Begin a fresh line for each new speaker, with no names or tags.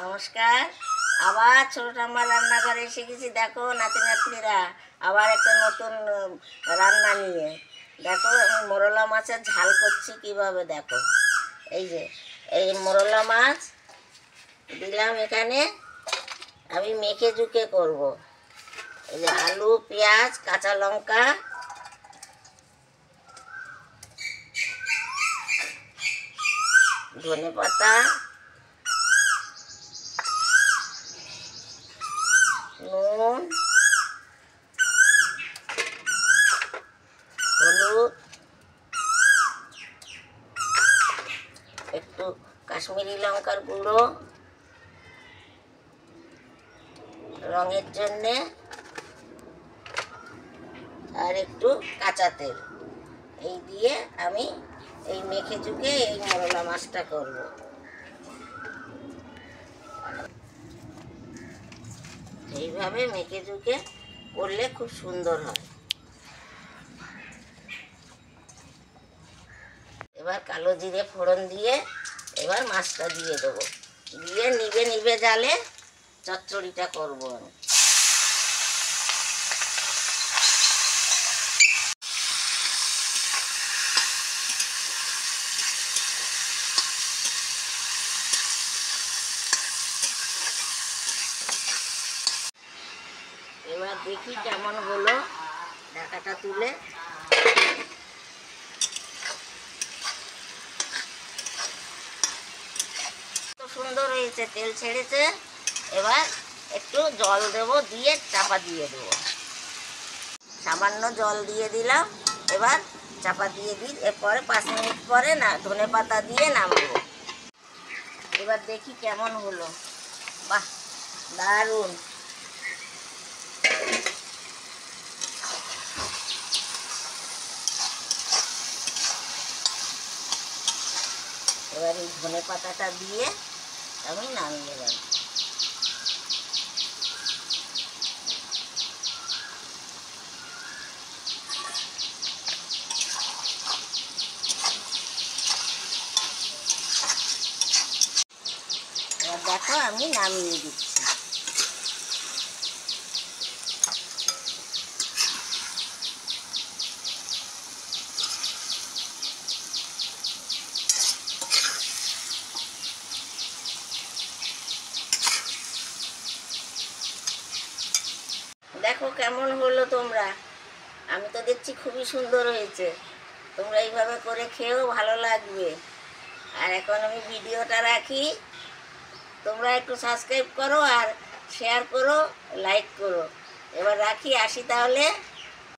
নমস্কার। আবার ছোট ঠাম্মার রান্নাঘরে এসে গেছি। দেখো নাতি নাতনিরা আবার একটা নতুন রান্না নিয়ে। দেখো আমি মোরলা মাছের ঝাল করছি কিভাবে, দেখো। এই যে এই মোরলা মাছ দিলাম এখানে, আমি মেখে ঝুঁকে করব। এই যে আলু, পেঁয়াজ, কাঁচা লঙ্কা, ধনে পাতা, নুন, হলুদ, একটু কাশ্মীরি লঙ্কার গুঁড়ো রঙের জন্যে, আর একটু কাঁচা তেল, এই দিয়ে আমি এই মেখে চুকে এই মোরলা মাছটা করব। এইভাবে মেখে চুকে করলে খুব সুন্দর হয়। এবার কালো জিরে ফোড়ন দিয়ে এবার মাছটা দিয়ে দেবো, দিয়ে নিভে নিভে জালে চচ্চড়িটা করবো আমি। এবার দেখি কেমন হলো, ঢাকাটা তুলে। তো সুন্দর হয়েছে, তেল ছেড়েছে। এবার একটু জল দেব, দিয়ে চাপা দিয়ে দেবো। সামান্য জল দিয়ে দিলাম। এবার চাপা দিয়ে দিই। এরপরে 5 মিনিট পরে না ধনে পাতা দিয়ে নামাবো। এবার দেখি কেমন হলো। বাহ, দারুণ। এবার এই ধনে পাতাটা দিয়ে আমি নামিয়ে দেব। এবার দেখো আমি নামিয়ে দিচ্ছি। দেখো কেমন হলো তোমরা। আমি তো দেখছি খুবই সুন্দর হয়েছে। তোমরা এইভাবে করে খেয়েও ভালো লাগবে। আর এখন আমি ভিডিওটা রাখি। তোমরা একটু সাবস্ক্রাইব করো আর শেয়ার করো, লাইক করো। এবার রাখি, আসি তাহলে।